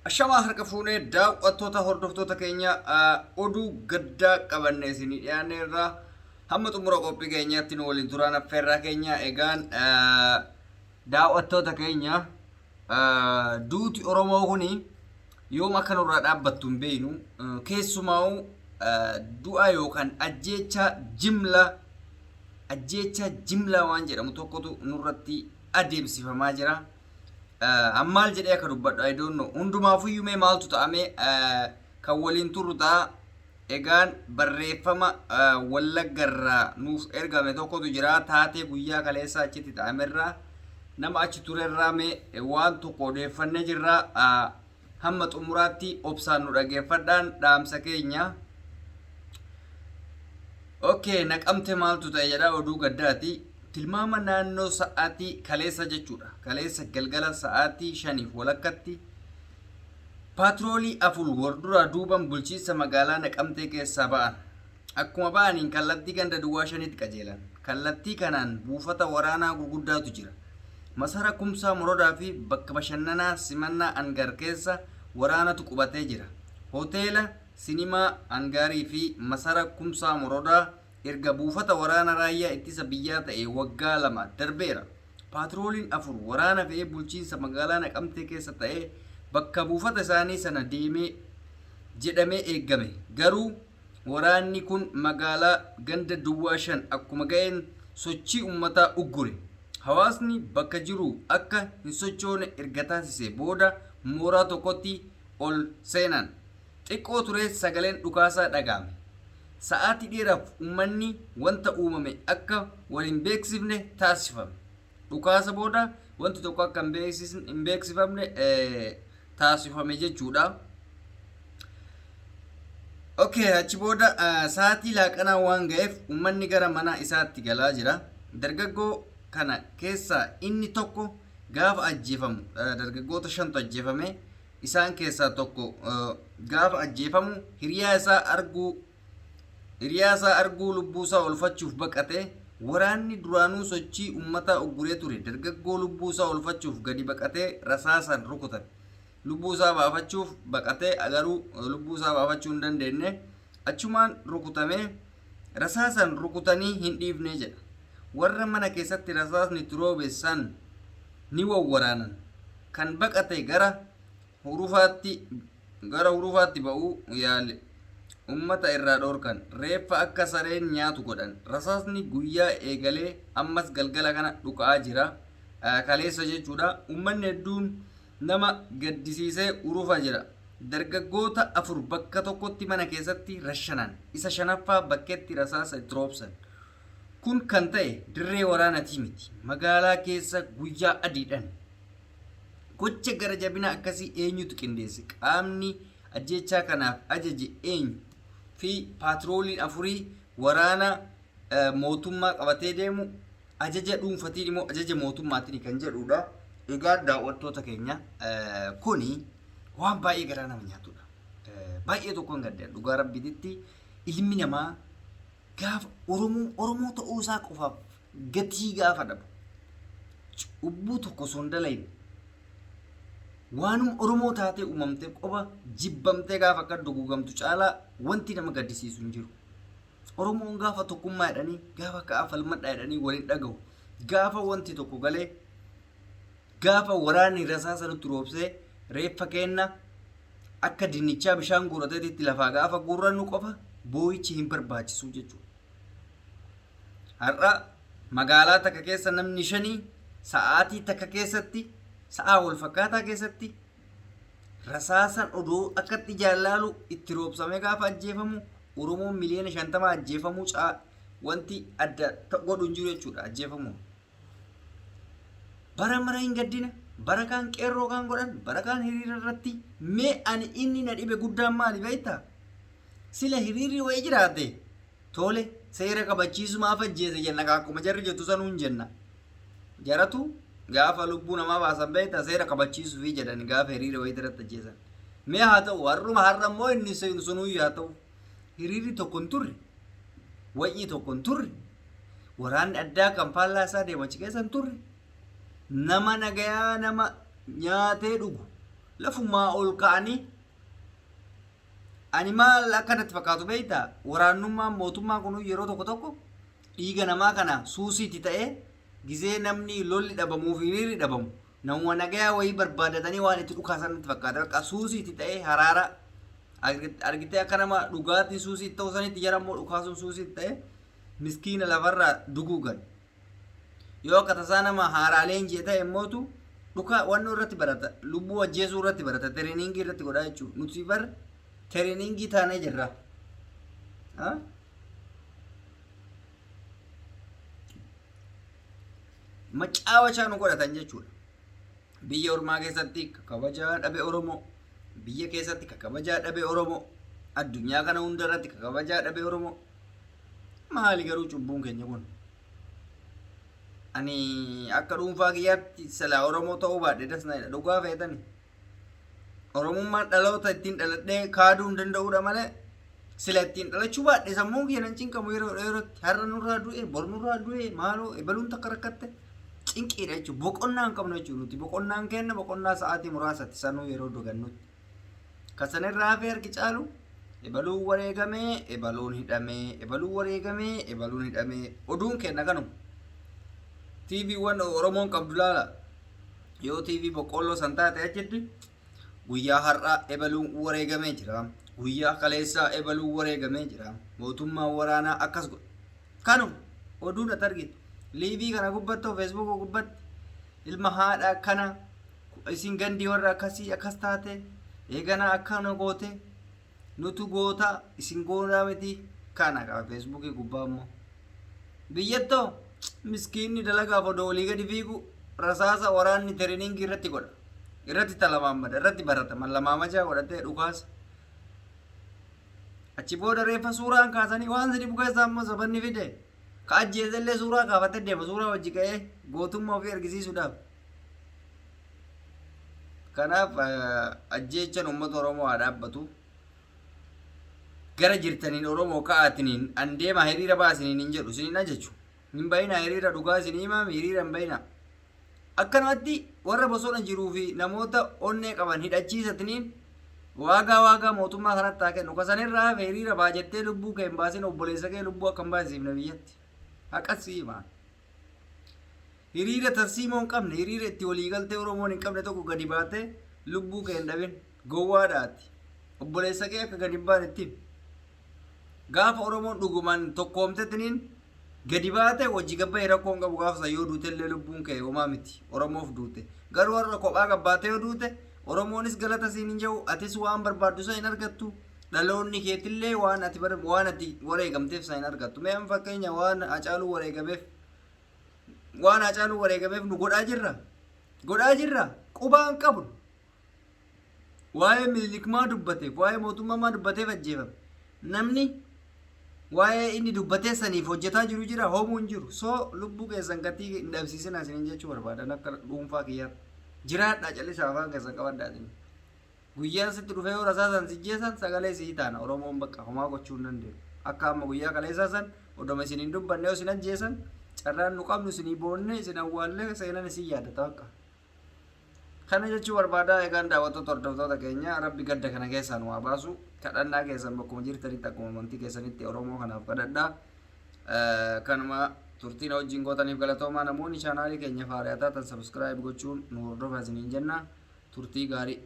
Ashamaa harka fuunee daawwattoota hordoftoota keenya oduu gaddaa qabannee isinii dhiyaanne irraa hamma xumura qophii keenyaatti nu waliin turaan affeerraa keenya egaan daawwattoota keenya duuti Oromoo kuni yoom akka nurraa dhaabbattu hin beeknu keessumaa du'a yookaan ajjeechaa jimlaa waan jedhamu tokkotu nurratti adeemsifamaa jira. Ammaal jedhee akka dubbadhu I don't know hundumaafuyyuu mee maaltu ta'ame kan waliin turru ta'a egaan barreeffama wallaggarraa nuuf ergame tokkotu jira taatee guyyaa kaleessaa achitti ta'amerraa nama achi turerraa mee waan tokko odeeffannee jirra hamma xumuraatti obsaan nu dhageeffadhaan dhaamsa keenya. Okay, naqamte maaltu ta'e jedha oduu gaddaati. Tilmaama naannoo sa'aatii kaleessa jechuudha. Kaleessa galgala sa'aatii 5:00 paatroolii 4 warduraa duuban bulchiinsa magaalaa Naqamtee keessaa ba'an. Akkuma ba'aniin kallattii ganda duwwaa 5tti qajeelan. Kallattii kanaan buufata waraanaa gurguddaatu jira. Masara Kumsaa Morodaa fi bakka bashannanaa Simannaa Angar keessa waraanatu qubatee jira. Hoteela Sinimaa Angaarii fi Masara Kumsaa Morodaa erga buufata waraana raayyaa ittisa biyyaa ta'e waggaa 2 darbeera. Paatrooliin 4 waraana fe'ee bulchiinsa magaalaa Naqamtee keessa ta'e bakka buufata isaanii sana deemee jedhamee eegame. Garuu waraanni kun magaalaa ganda duwwaa 5 akkuma ga'een sochii uummataa uggure. Hawaasni bakka jiru akka hin sochoone erga taasise booda mooraa tokkotti ol seenan. Xiqqoo ture sagaleen dhukaasaa dhaga'ame. Sa'aatii dheeraaf uummanni wanta uumame akka waliin beeksifne taasifame. Dhukaasa booda wanti tokko akka hin beeksifamne taasifame jechuudha. Okay, achi booda sa'aatii laaqanaa waan ga'eef uummanni gara mana isaatti galaa jira. Dargaggoo kana keessaa inni tokko gaafa ajjeefamu dargaggoota 5tu ajjeefame. Isaan keessaa tokko gaafa ajjeefamu hiriyaa isaa arguu lubbuusaa olfachuuf baqate. Waraanni duraanuu sochii uummataa ugguree ture. Dargaggoo lubbuusaa olfachuuf gadi baqatee rasaasan rukutan. Lubbuusaa baafachuuf baqatee garuu lubbuusaa baafachuu hin dandeenye. Achumaan rukutamee rasaasan rukutanii hin dhiifne jedha. Warra mana keessatti rasaasni turoobeessan ni wawwaraanan. Kan baqate gara hurufaatti ba'uu yaale. Ummata irraa dhorkan reeffa akka sareen nyaatu godhan. Rasaasni guyyaa eegalee ammas galgala kana dhuka'aa jira. Kaleessa jechuudha. Uummanni hedduun nama gaddisiisee urufa jira. Dargaggoota 4 bakka tokkotti mana keessatti rashanan. Isa 5ffaa bakkeetti rasaasa itti roobsan. Kun kan ta'e dirree waraanatii miti. Magaalaa keessa guyyaa adiidhaan. Gocha gara jabina akkasii eenyutu qindeesse? Qaamni ajjechaa kanaaf ajaje eenyu? Fi paatrooliin 4 waraana mootummaa qabatee deemu ajaja dhuunfatiin immoo ajaja mootummaatiin kan jedhudha. Egaa daawwattoota keenya kuni waan baay'ee garaa nama nyaatudha. Baay'ee tokko hin gaddeen dhugaa rabbiitti ilmi namaa gaafa Oromoo ta'uu isaa qofaaf gatii gaafa dhabu. Cubbuu tokko osoo hin dalagne waanuma Oromoo taatee uumamtee qofa jibbamtee gaafa akka dugugamtu caalaa wanti nama gaddisiisu hin jiru. Oromoon gaafa tokkummaa jedhanii gaafa akka falmadhaa jedhanii waliin dhagahu gaafa wanti tokko galee gaafa waraanni rasaasa nutti roobsee reeffa kenna akka dinnichaa bishaan guurateetti lafaa gaafa guurrannu qofa boo'ichi hin barbaachisu jechuudha. Har'a magaalaa takka keessa namni 5 sa'aatii takka keessatti sa'a wal fakkaataa keessatti rasaasan odoo akkatti jaalaalu itti roobsame gaafa ajjeefamu Oromoon miliyoona 50 ajjeefamuu wanti adda godhu hin jiru jechuudha ajjeefamu. Bara mara hin gaddina bara kaan qeerroo kan godhan bara kaan hiriira irratti mee ani inni na dhibe guddaan maali beektaa? Sila hiriirri wayii jiraate tole seera kabachiisumaaf ajjeese jenna akkuma jarri jettu sanuu hin jenna. Jaratu gaafa lubbuu namaa baasan beektaa seera kabachiisuu fi jedhani gaafa hiriira wayii irratti ajjeesan. Mee haa ta'u warruma har'a immoo inni sunuu haa ta'u hiriirri tokko hin turre wayii tokko hin turre waraanni addaa kan faallaa isaa deemachi keessa hin turre nama nagayaa nama nyaatee dhugu lafumaa ol ka'anii ani maal akkanatti fakkaatu beektaa waraannummaan mootummaa kun yeroo tokko tokko dhiiga namaa kana suusiitti ta'ee gizee namni lolli dhabamuu fi hiriirri dhabamu nama nagayaa wayii barbaadatanii waan itti dhukaasanatti fakkaata bakka suusiitti ta'ee haraara argitee akka nama dhugaatii suusiitti ta'uu sanitti jarammoo dhukaasuun suusiitti ta'ee miskiina lafarraa duguugan yoo akka tasaa nama haaraaleen jee ta'e immootu dhukaa wanno irratti barata lubbuu ajjeesuu irratti barata tireeningii irratti godhaa jechuudha nuti bar tireeningii taanee jirra macaawachaa nu godhatan jechuudha biyya ormaa keessatti kabajaa dhabe oromoo biyya keessatti kabajaa dhabe oromoo addunyaa kana hunda irratti kabajaa dhabe oromoo maali garuu cubbuun keenya kun ani akka dhuunfaa kiyyaatti silaa oromoo ta'uu baadhe dasnaidha dhugaa feetani oromummaan dhaloota ittiin dhaladhee kaaduu hin danda'uudha malee sila ittiin dhalachuu baadhe sammuun kiyya nan cinqamu yeroo yerootti har'a nurraa du'e bor nurraa du'e maaloo ebaluun takka rakkatte cinqiidha jechuudha boqonnaa hin qabnu jechuudha nuti boqonnaan kenna boqonnaa sa'aatii muraasatti sanuu yeroo dogannutti kasanirraa hafee harki caalu ebaluun wareegamee ebaluun hidhamee ebaluun wareegamee ebaluun hidhamee oduun kenna kanuma TV wan oromoon qabdu laala yoo TV boqqolloo san taate achitti guyyaa har'aa ebaluun wareegamee jira guyyaa kaleessaa ebaluun wareegamee jira mootummaan waraanaa akkas godha kanuma oduun at argite liivii kana gubbattoo Facebook gubbatti ilma haadha akkana isin gandii warra akkasii akkas taate eegana akkana goote nutu goota isin goonaa miti kana qaba Facebook gubbaa immoo biyyatto miskiinni dalagaaf odoo olii gadi fiigu rasaasa waraanni tireeningii irratti godha irratti talamaamada irratti barata mallamaamachaa godhatee dhukaasa achi booda reeffa suuraan kaasanii waan sidi bukeessaa ammoo sabanni fide ka ajjeesellee suuraa kaafatee deema suuraa wajji ka'ee gootummaa ofii argisiisuudhaaf kanaaf ajjeechan uummata oromoo haa dhaabbatu gara jirtaniin oromoo ka'aatiniin andeema hiriira baasiniin hin jedhu isiniin ajjechu hin bayina hiriira dhugaa isinii himaami hiriira hin bayina akkanumatti warra bosona jiruu fi namoota onnee qaban hidhachiisatiniin waagaa mootummaa kanatti haa kennu kasanirraa hafe hiriira baajettee lubbuu kee hin baasin obboleessa kee lubbuu akka hin baasifne biyyatti haqasii himaa hiriira tarsiimoo hin qabne hiriira itti waliigaltee oromoon hin qabne tokko gadi baatee lubbuu kee hin dhabin gowwaadhaati obboleessa kee akka gadi hin baanetti gaafa oromoon dhugumaan tokkoomtetiniin gadi baate wajji gabbaa rakkoon qabu gaafa yoo duutellee lubbuun kee homaa miti oromoof duute garuu warra kophaa gabbaatee yoo duute oromoonis galata siin hin jiru atis waan barbaaddu isa hin argattu dhaloonni keetillee waan ati wareegamteef isa hin argattu mee fakkeenya waan Hacaaluu wareegameef nu godhaa jirra qubaan qabu waa'ee Minilikmaa dubbateef waa'ee mootummaa dubbateef ajjeefame namni waa'ee inni dubbatee saniif hojjetaa jiru jira hoomuu hin jiru soo lubbuu keessan gatii hin dhabsiisinaa isiniin jechuu barbaadan akka dhuunfaa kiyyaatti jiraadhaa callisaa afaan keessan qabadhaatin guyyaan sitti dhufee yoo rasaasan sijjeessan sagalee sii taana oromoon bakka homaa gochuu hin dandeenyu akka amma guyyaa kaleessaa san odoma isin hin dubbanne yoo isin ajjeesan carraan nu qabnu isinii boonne isin awwaallee seenan isin yaadata akka kana jechuu barbaadaa eegaan daawwattoota hordoftoota keenya rabbi gadda kana keessaa nu haa baasu kadhannaa keessan bakkuma jirtanitti akkuma amantii keessanitti oromoo kanaaf kadhadhaa kanuma turtiin wajjin gootaniif galatoomaa namoonni chaanaalii keenya faariyaa taatan sabskiraayib gochuun nu hordofaa isiniin jenna turtii gaarii